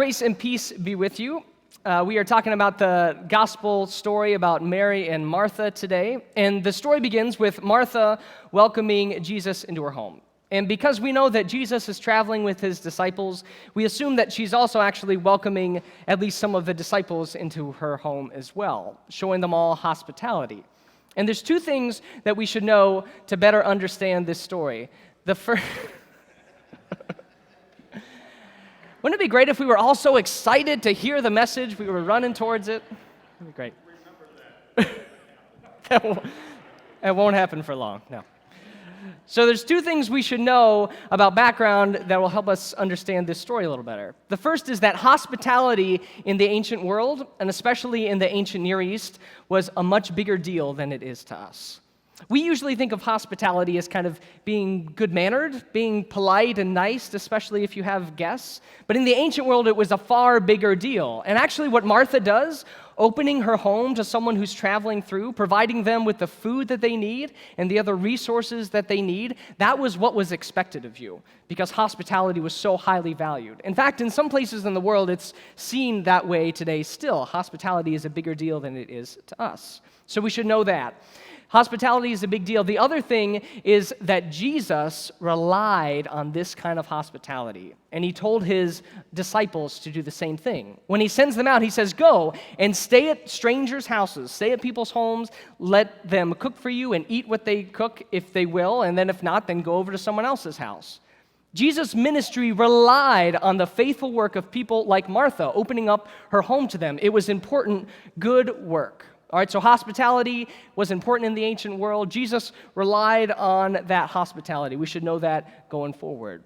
Grace and peace be with you. We are talking about the gospel story about Mary and Martha today. And the story begins with Martha welcoming Jesus into her home. And because we know that Jesus is traveling with his disciples, we assume that she's also actually welcoming at least some of the disciples into her home as well, showing them all hospitality. And there's two things that we should know to better understand this story. The first... Wouldn't it be great if we were all so excited to hear the message, we were running towards it? That'd be great. That won't happen for long, no. So there's two things we should know about background that will help us understand this story a little better. The first is that hospitality in the ancient world, and especially in the ancient Near East, was a much bigger deal than it is to us. We usually think of hospitality as kind of being good-mannered, being polite and nice, especially if you have guests. But in the ancient world, it was a far bigger deal. And actually what Martha does, opening her home to someone who's traveling through, providing them with the food that they need and the other resources that they need, that was what was expected of you, because hospitality was so highly valued. In fact, in some places in the world, it's seen that way today still. Hospitality is a bigger deal than it is to us. So we should know that. Hospitality is a big deal. The other thing is that Jesus relied on this kind of hospitality, and he told his disciples to do the same thing. When he sends them out, he says, go and stay at strangers' houses, stay at people's homes, let them cook for you and eat what they cook if they will, and then if not, then go over to someone else's house. Jesus' ministry relied on the faithful work of people like Martha, opening up her home to them. It was important, good work. All right, so hospitality was important in the ancient world. Jesus relied on that hospitality. We should know that going forward.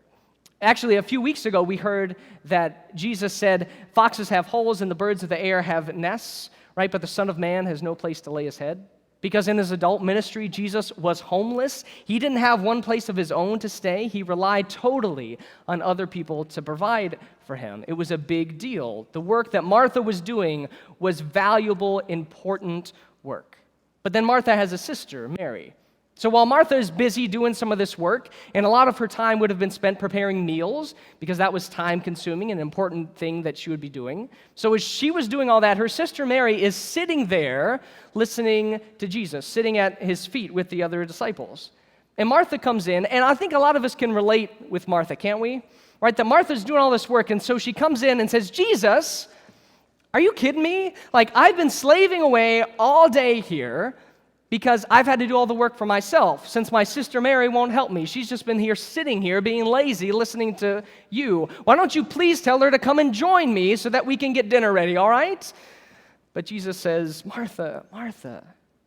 Actually, a few weeks ago, we heard that Jesus said, foxes have holes and the birds of the air have nests, right? But the Son of Man has no place to lay his head. Because in his adult ministry, Jesus was homeless. He didn't have one place of his own to stay. He relied totally on other people to provide for him. It was a big deal. The work that Martha was doing was valuable, important work. But then Martha has a sister, Mary. So while Martha is busy doing some of this work, and a lot of her time would have been spent preparing meals, because that was time-consuming, an important thing that she would be doing. So as she was doing all that, her sister Mary is sitting there listening to Jesus, sitting at his feet with the other disciples. And Martha comes in, and I think a lot of us can relate with Martha, can't we? Right, that Martha's doing all this work, and so she comes in and says, Jesus, are you kidding me? Like, I've been slaving away all day here, because I've had to do all the work for myself, since my sister Mary won't help me. She's just been here, sitting here, being lazy, listening to you. Why don't you please tell her to come and join me so that we can get dinner ready, all right? But Jesus says, Martha, Martha,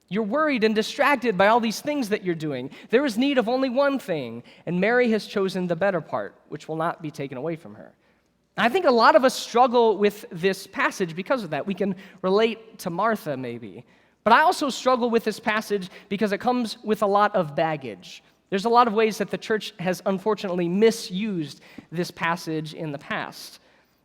you're worried and distracted by all these things that you're doing. There is need of only one thing, and Mary has chosen the better part, which will not be taken away from her. I think a lot of us struggle with this passage because of that. We can relate to Martha, maybe. But I also struggle with this passage because it comes with a lot of baggage. There's a lot of ways that the church has unfortunately misused this passage in the past.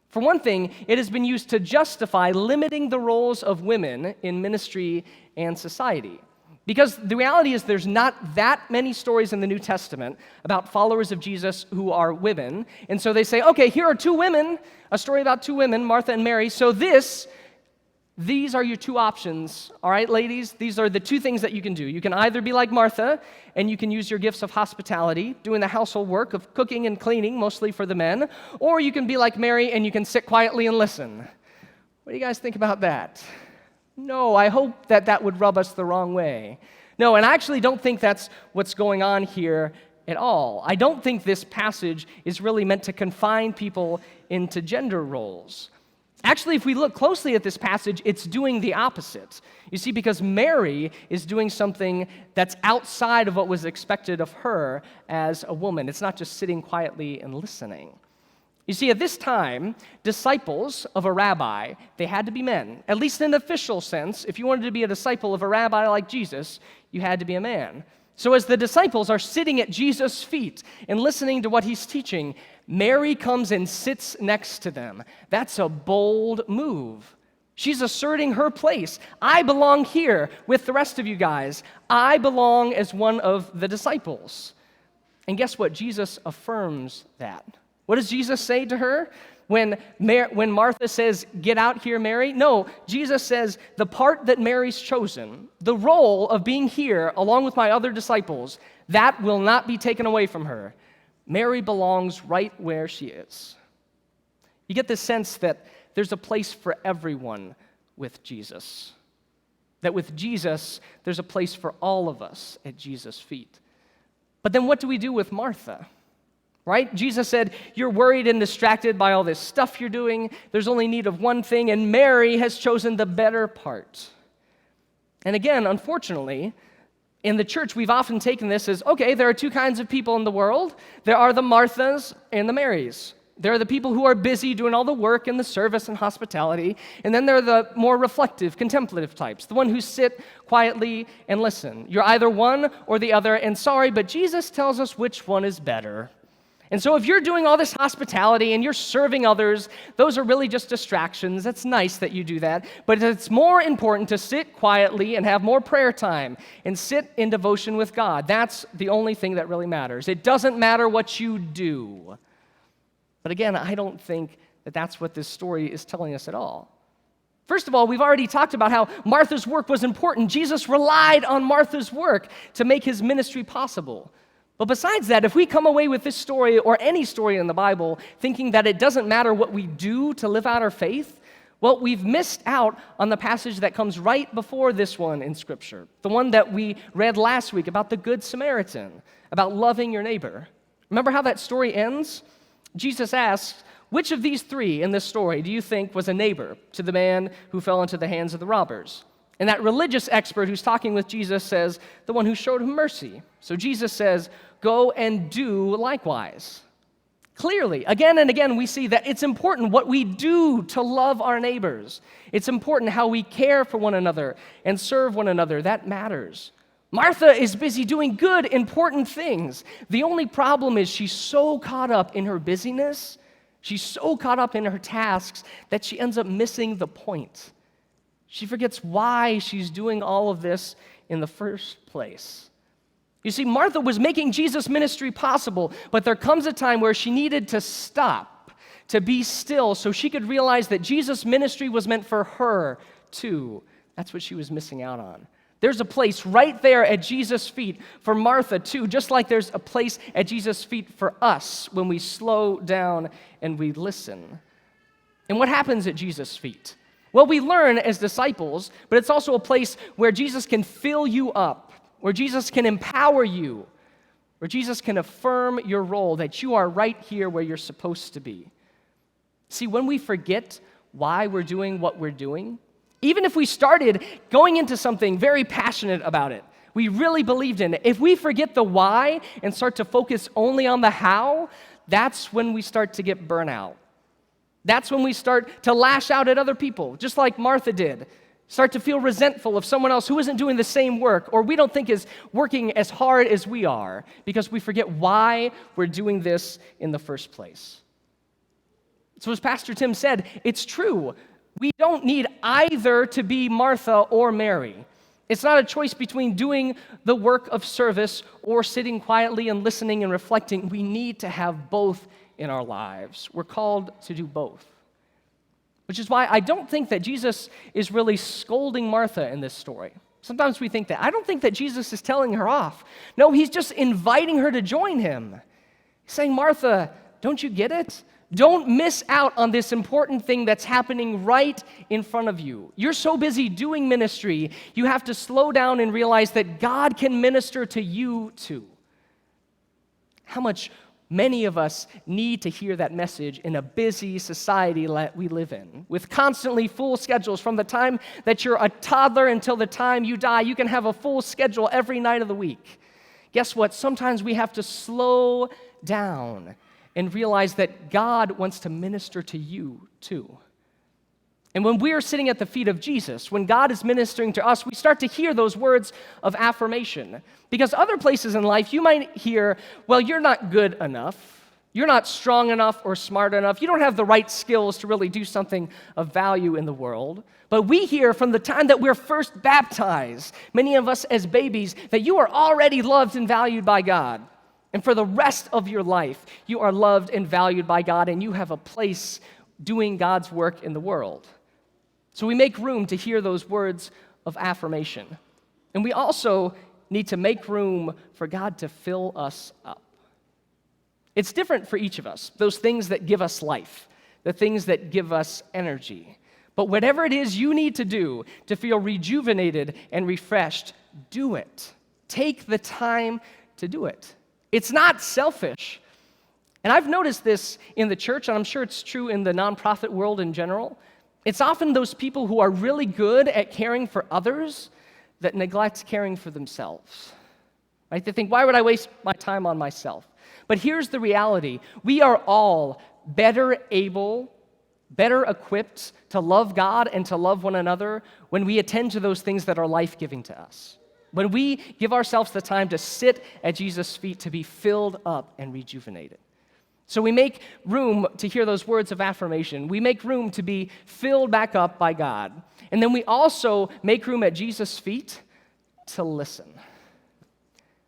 For one thing, it has been used to justify limiting the roles of women in ministry and society. Because the reality is there's not that many stories in the New Testament about followers of Jesus who are women. And so they say, okay, here are two women, a story about two women, Martha and Mary. So these are your two options, all right, ladies? These are the two things that you can do. You can either be like Martha, and you can use your gifts of hospitality, doing the household work of cooking and cleaning, mostly for the men, or you can be like Mary, and you can sit quietly and listen. What do you guys think about that? No, I hope that would rub us the wrong way. No, and I actually don't think that's what's going on here at all. I don't think this passage is really meant to confine people into gender roles. Actually, if we look closely at this passage, it's doing the opposite. You see, because Mary is doing something that's outside of what was expected of her as a woman. It's not just sitting quietly and listening. You see, at this time, disciples of a rabbi, they had to be men. At least in an official sense, if you wanted to be a disciple of a rabbi like Jesus, you had to be a man. So as the disciples are sitting at Jesus' feet and listening to what he's teaching, Mary comes and sits next to them. That's a bold move. She's asserting her place. I belong here with the rest of you guys. I belong as one of the disciples. And guess what? Jesus affirms that. What does Jesus say to her? when Martha says, "Get out here, Mary"? No, Jesus says, the part that Mary's chosen, the role of being here along with my other disciples, that will not be taken away from her. Mary belongs right where she is. You get this sense that there's a place for everyone with Jesus. That with Jesus, there's a place for all of us at Jesus' feet. But then what do we do with Martha? Right? Jesus said, "You're worried and distracted by all this stuff you're doing. There's only need of one thing, and Mary has chosen the better part." And again, unfortunately, in the church, we've often taken this as, okay, there are two kinds of people in the world. There are the Marthas and the Marys. There are the people who are busy doing all the work and the service and hospitality, and then there are the more reflective, contemplative types, the one who sit quietly and listen. You're either one or the other, and sorry, but Jesus tells us which one is better. And so if you're doing all this hospitality and you're serving others, those are really just distractions. That's nice that you do that, but it's more important to sit quietly and have more prayer time and sit in devotion with God. That's the only thing that really matters. It doesn't matter what you do. But again, I don't think that that's what this story is telling us at all. First of all, we've already talked about how Martha's work was important. Jesus relied on Martha's work to make his ministry possible. But besides that, if we come away with this story or any story in the Bible thinking that it doesn't matter what we do to live out our faith, well, we've missed out on the passage that comes right before this one in Scripture, the one that we read last week about the Good Samaritan, about loving your neighbor. Remember how that story ends? Jesus asks, which of these three in this story do you think was a neighbor to the man who fell into the hands of the robbers? And that religious expert who's talking with Jesus says, the one who showed him mercy. So Jesus says, go and do likewise. Clearly, again and again, we see that it's important what we do to love our neighbors. It's important how we care for one another and serve one another. That matters. Martha is busy doing good, important things. The only problem is she's so caught up in her busyness, she's so caught up in her tasks that she ends up missing the point. She forgets why she's doing all of this in the first place. You see, Martha was making Jesus' ministry possible, but there comes a time where she needed to stop, to be still, so she could realize that Jesus' ministry was meant for her too. That's what she was missing out on. There's a place right there at Jesus' feet for Martha too, just like there's a place at Jesus' feet for us when we slow down and we listen. And what happens at Jesus' feet? Well, we learn as disciples, but it's also a place where Jesus can fill you up, where Jesus can empower you, where Jesus can affirm your role that you are right here where you're supposed to be. See, when we forget why we're doing what we're doing, even if we started going into something very passionate about it, we really believed in it, if we forget the why and start to focus only on the how, that's when we start to get burnout. That's when we start to lash out at other people, just like Martha did. Start to feel resentful of someone else who isn't doing the same work or we don't think is working as hard as we are because we forget why we're doing this in the first place. So as Pastor Tim said, it's true. We don't need either to be Martha or Mary. It's not a choice between doing the work of service or sitting quietly and listening and reflecting. We need to have both in our lives. We're called to do both. Which is why I don't think that Jesus is really scolding Martha in this story. Sometimes we think that. I don't think that Jesus is telling her off. No, he's just inviting her to join him. He's saying, Martha, don't you get it? Don't miss out on this important thing that's happening right in front of you. You're so busy doing ministry, you have to slow down and realize that God can minister to you too. How much many of us need to hear that message in a busy society that we live in, with constantly full schedules. From the time that you're a toddler until the time you die, you can have a full schedule every night of the week. Guess what? Sometimes we have to slow down and realize that God wants to minister to you too. And when we are sitting at the feet of Jesus, when God is ministering to us, we start to hear those words of affirmation. Because other places in life, you might hear, well, you're not good enough. You're not strong enough or smart enough. You don't have the right skills to really do something of value in the world. But we hear from the time that we're first baptized, many of us as babies, that you are already loved and valued by God. And for the rest of your life, you are loved and valued by God, and you have a place doing God's work in the world. So we make room to hear those words of affirmation. And we also need to make room for God to fill us up. It's different for each of us, those things that give us life, the things that give us energy. But whatever it is you need to do to feel rejuvenated and refreshed, do it. Take the time to do it. It's not selfish. And I've noticed this in the church, and I'm sure it's true in the nonprofit world in general. It's often those people who are really good at caring for others that neglect caring for themselves. Right? They think, why would I waste my time on myself? But here's the reality. We are all better able, better equipped to love God and to love one another when we attend to those things that are life-giving to us. When we give ourselves the time to sit at Jesus' feet to be filled up and rejuvenated. So we make room to hear those words of affirmation. We make room to be filled back up by God. And then we also make room at Jesus' feet to listen.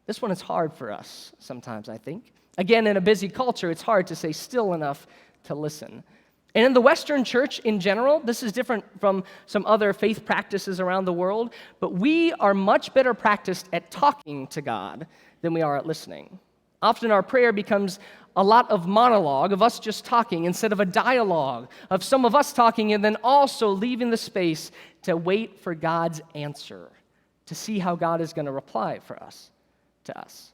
This one is hard for us sometimes, I think. Again, in a busy culture, it's hard to stay still enough to listen. And in the Western church in general, this is different from some other faith practices around the world, but we are much better practiced at talking to God than we are at listening. Often our prayer becomes a lot of monologue, of us just talking, instead of a dialogue, of some of us talking and then also leaving the space to wait for God's answer, to see how God is going to reply to us.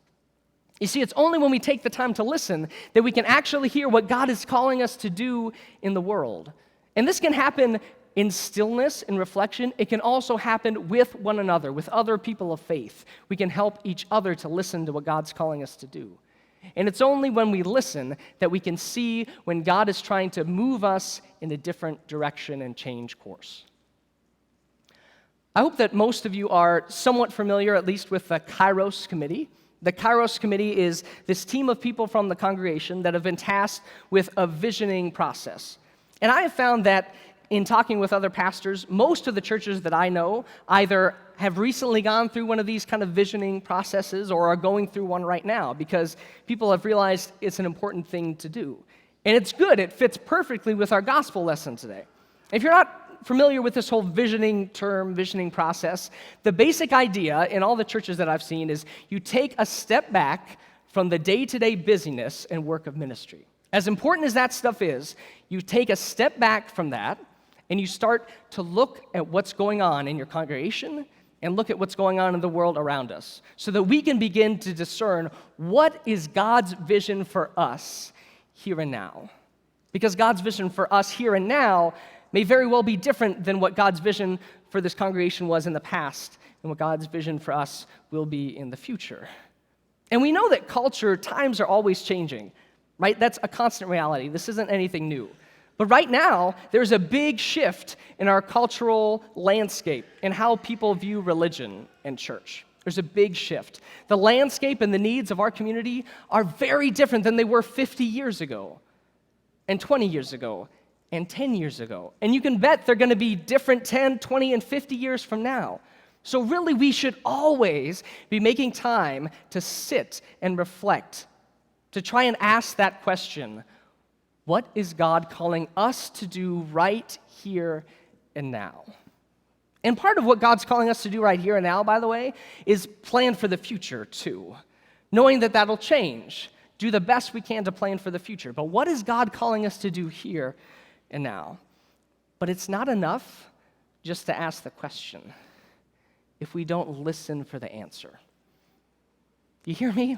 You see, it's only when we take the time to listen that we can actually hear what God is calling us to do in the world. And this can happen in stillness and reflection. It can also happen with one another, with other people of faith. We can help each other to listen to what God's calling us to do. And it's only when we listen that we can see when God is trying to move us in a different direction and change course. I hope that most of you are somewhat familiar, at least with the Kairos Committee. The Kairos Committee is this team of people from the congregation that have been tasked with a visioning process. And I have found that in talking with other pastors, most of the churches that I know either have recently gone through one of these kind of visioning processes or are going through one right now because people have realized it's an important thing to do. And it's good. It fits perfectly with our gospel lesson today. If you're not familiar with this whole visioning process, the basic idea in all the churches that I've seen is you take a step back from the day-to-day busyness and work of ministry. As important as that stuff is, you take a step back from that and you start to look at what's going on in your congregation and look at what's going on in the world around us so that we can begin to discern what is God's vision for us here and now. Because God's vision for us here and now may very well be different than what God's vision for this congregation was in the past and what God's vision for us will be in the future. And we know that times are always changing, right? That's a constant reality. This isn't anything new. But right now, there's a big shift in our cultural landscape in how people view religion and church. There's a big shift. The landscape and the needs of our community are very different than they were 50 years ago and 20 years ago and 10 years ago. And you can bet they're going to be different 10, 20, and 50 years from now. So really, we should always be making time to sit and reflect, to try and ask that question, what is God calling us to do right here and now? And part of what God's calling us to do right here and now, by the way, is plan for the future too, knowing that that'll change. Do the best we can to plan for the future. But what is God calling us to do here and now? But it's not enough just to ask the question if we don't listen for the answer. You hear me?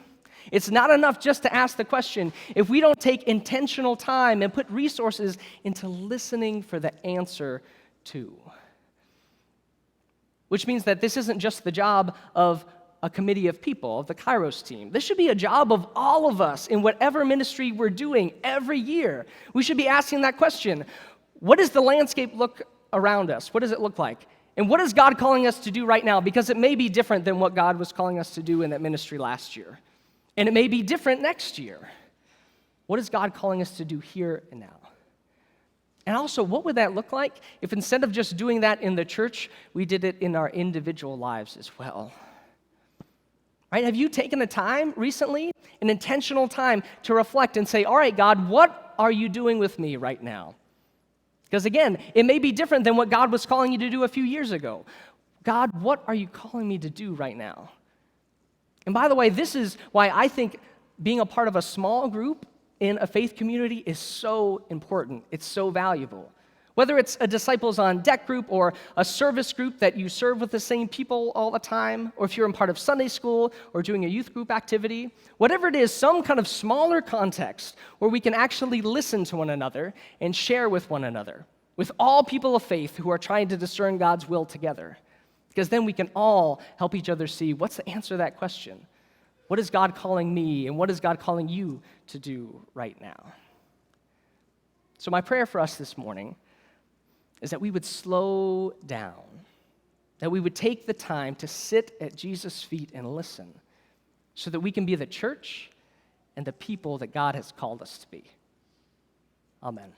It's not enough just to ask the question if we don't take intentional time and put resources into listening for the answer too. Which means that this isn't just the job of a committee of people, of the Kairos team. This should be a job of all of us in whatever ministry we're doing every year. We should be asking that question. What does the landscape look around us? What does it look like? And what is God calling us to do right now? Because it may be different than what God was calling us to do in that ministry last year. And it may be different next year. What is God calling us to do here and now? And also, what would that look like if instead of just doing that in the church, we did it in our individual lives as well? Right? Have you taken a time recently, an intentional time to reflect and say, all right, God, what are you doing with me right now? Because again, it may be different than what God was calling you to do a few years ago. God, what are you calling me to do right now? And by the way, this is why I think being a part of a small group in a faith community is so important. It's so valuable. Whether it's a Disciples on Deck group or a service group that you serve with the same people all the time, or if you're in part of Sunday school or doing a youth group activity, whatever it is, some kind of smaller context where we can actually listen to one another and share with one another, with all people of faith who are trying to discern God's will together. Because then we can all help each other see what's the answer to that question. What is God calling me, and what is God calling you to do right now? So my prayer for us this morning is that we would slow down, that we would take the time to sit at Jesus' feet and listen so that we can be the church and the people that God has called us to be. Amen.